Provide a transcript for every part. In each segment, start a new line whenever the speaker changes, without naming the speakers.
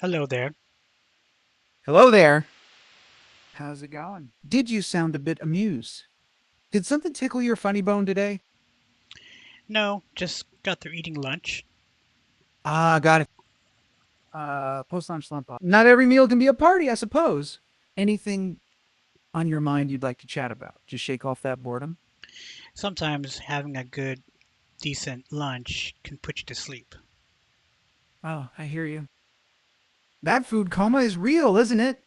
Hello there.
Hello there. How's it going? Did you sound a bit amused? Did something tickle your funny bone today?
No, just got through eating lunch.
Ah, got it. Post-lunch slump. Not every meal can be a party, I suppose. Anything on your mind you'd like to chat about? Just shake off that boredom.
Sometimes having a good, decent lunch can put you to sleep.
Oh, I hear you. That food coma is real, isn't it?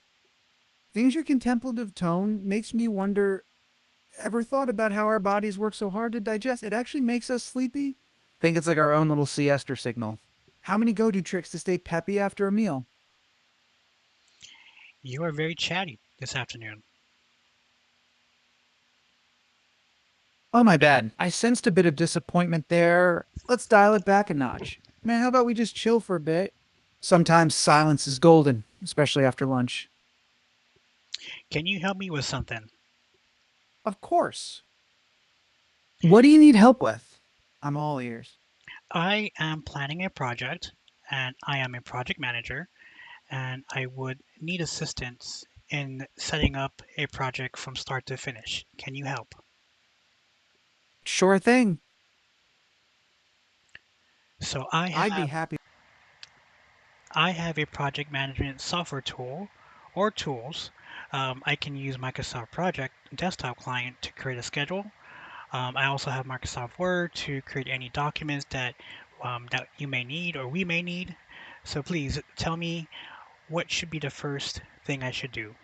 Things your contemplative tone makes me wonder, ever thought about how our bodies work so hard to digest? It actually makes us sleepy. Think it's like our own little siesta signal. How many go-to tricks to stay peppy after a meal?
You are very chatty this afternoon.
Oh, my bad. I sensed a bit of disappointment there. Let's dial it back a notch. Man, how about we just chill for a bit? Sometimes silence is golden, especially after lunch.
Can you help me with something?
Of course. What do you need help with? I'm all ears.
I am planning a project and I am a project manager and I would need assistance in setting up a project from start to finish. Can you help?
Sure thing.
So I
I'd be
have
happy.
I have a project management software tool or tools. I can use Microsoft Project desktop client to create a schedule. I also have Microsoft Word to create any documents that you may need or we may need. So please tell me what should be the first thing I should do.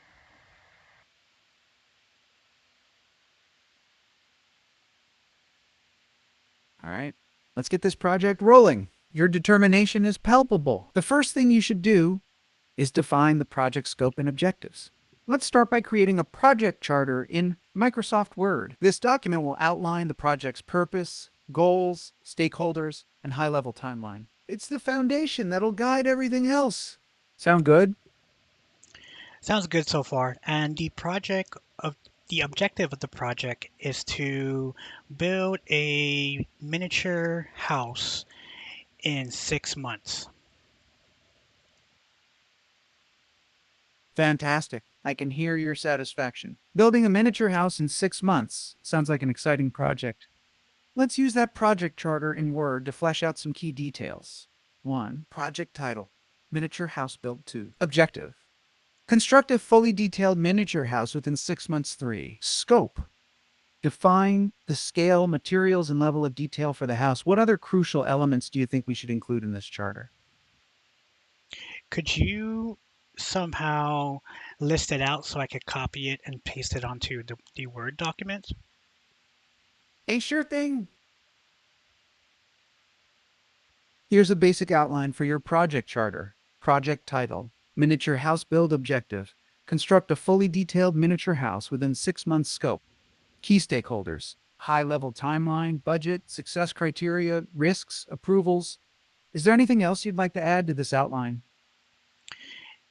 All right. Let's get this project rolling. Your determination is palpable. The first thing you should do is define the project scope and objectives. Let's start by creating a project charter in Microsoft Word. This document will outline the project's purpose, goals, stakeholders, and high-level timeline. It's the foundation that'll guide everything else. Sound good?
Sounds good so far. And the objective of the project is to build a miniature house in 6 months.
Fantastic. I can hear your satisfaction. Building a miniature house in 6 months sounds like an exciting project. Let's use that project charter in Word to flesh out some key details. 1. Project title: Miniature House Build 2. Objective: construct a fully detailed miniature house within 6 months. 3. Scope: define the scale, materials, and level of detail for the house. What other crucial elements do you think we should include in this charter?
Could you somehow list it out so I could copy it and paste it onto the Word document?
A sure thing. Here's a basic outline for your project charter. Project title: Miniature House Build Objective: construct a fully detailed miniature house within 6 months scope. Key stakeholders: high level timeline, budget, success criteria, risks, approvals. Is there anything else you'd like to add to this outline?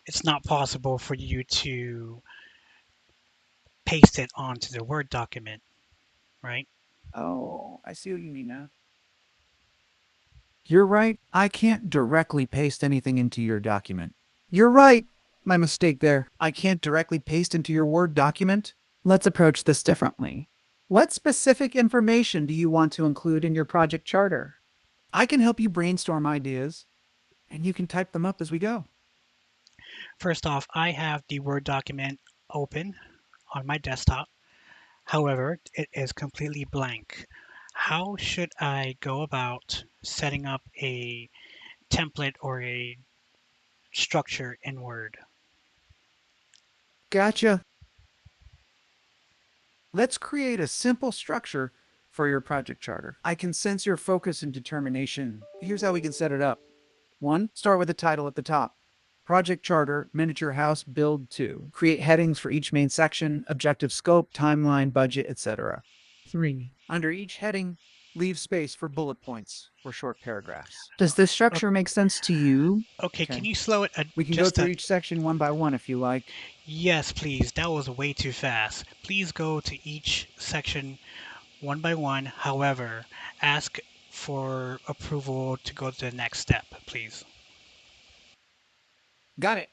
It's not possible for you to paste it onto the Word document, right?
Oh, I see what you mean now. You're right. I can't directly paste anything into your document. You're right. My mistake there. I can't directly paste into your Word document. Let's approach this differently. What specific information do you want to include in your project charter? I can help you brainstorm ideas, and you can type them up as we go.
First off, I have the Word document open on my desktop. However, it is completely blank. How should I go about setting up a template or a structure in Word?
Gotcha. Let's create a simple structure for your project charter. I can sense your focus and determination. Here's how we can set it up. 1. Start with a title at the top. Project Charter, Miniature House Build 2. Create headings for each main section, objective scope, timeline, budget, etc. 3. Under each heading, leave space for bullet points or short paragraphs. Does this
O-
structure make sense to you?
Okay, can
Okay.
you slow it
We can go
just
through
a
each section one by one if you like.
yes, please. That was way too fast. Please go to each section one by one. However, ask for approval to go to the next step, please.
Got it.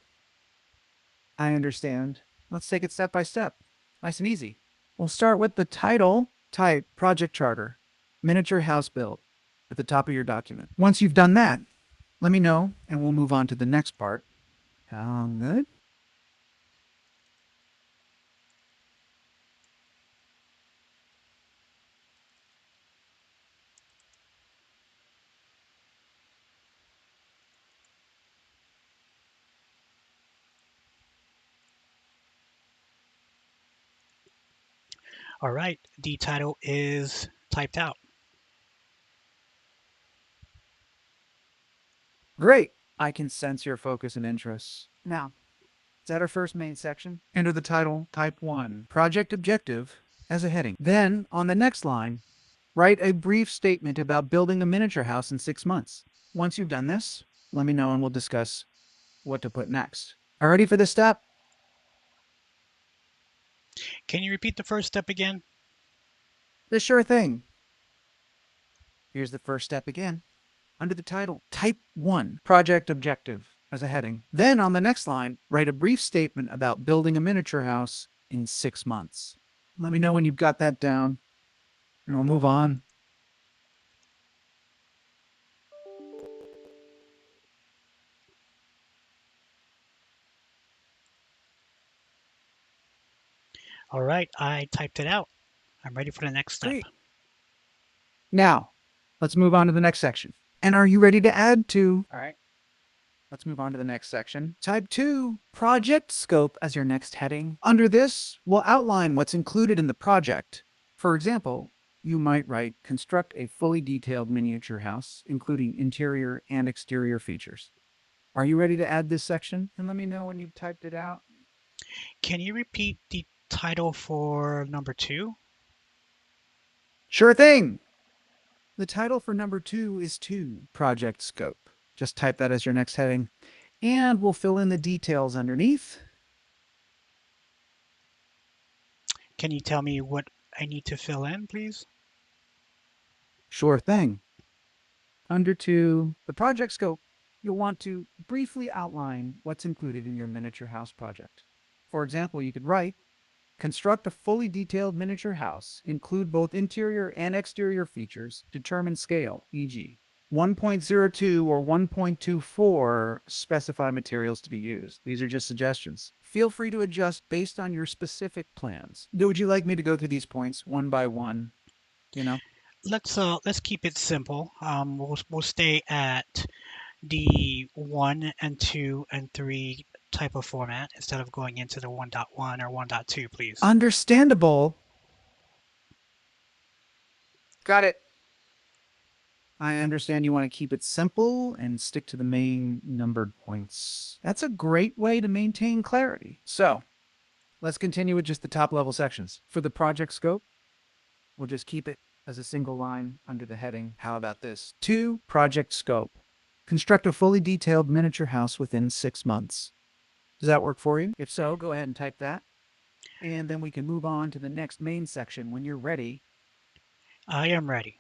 I understand. Let's take it step by step. Nice and easy. We'll start with the title, type, project charter, miniature house build at the top of your document. Once you've done that, let me know and we'll move on to the next part. Sound good?
All right, the title is typed out.
Great. I can sense your focus and interest. Now, is that our first main section? Enter the title, type 1, project objective, as a heading. Then, on the next line, write a brief statement about building a miniature house in 6 months. Once you've done this, let me know and we'll discuss what to put next. Are you ready for this step?
Can you repeat the first step again?
The sure thing. Here's the first step again. Under the title, type 1, project objective, as a heading. Then on the next line, write a brief statement about building a miniature house in 6 months. Let me know when you've got that down, and we'll move on.
All right, I typed it out. I'm ready for the next step.
Great. Now, let's move on to the next section. And are you ready to add to? All right. Let's move on to the next section. Type 2, project scope as your next heading. Under this, we'll outline what's included in the project. For example, you might write, construct a fully detailed miniature house, including interior and exterior features. Are you ready to add this section? And let me know when you've typed it out.
Can you repeat the title for number 2?
Sure thing. The title for number 2 is 2, project scope. Just type that as your next heading, and we'll fill in the details underneath.
Can you tell me what I need to fill in, please?
Sure thing. Under 2, the project scope, you'll want to briefly outline what's included in your miniature house project. For example, you could write, construct a fully detailed miniature house, include both interior and exterior features, determine scale, e.g., 1.02 or 1.24, specify materials to be used. These are just suggestions. Feel free to adjust based on your specific plans. Would you like me to go through these points one by one? You know?
Let's keep it simple. We'll stay at the 1 and 2 and 3 type of format instead of going into the 1.1 or 1.2, please.
Understandable. Got it. I understand you want to keep it simple and stick to the main numbered points. That's a great way to maintain clarity. So, let's continue with just the top level sections. For the project scope, we'll just keep it as a single line under the heading. How about this? 2, project scope. Construct a fully detailed miniature house within 6 months. Does that work for you? If so, go ahead and type that. And then we can move on to the next main section when you're ready.
I am ready.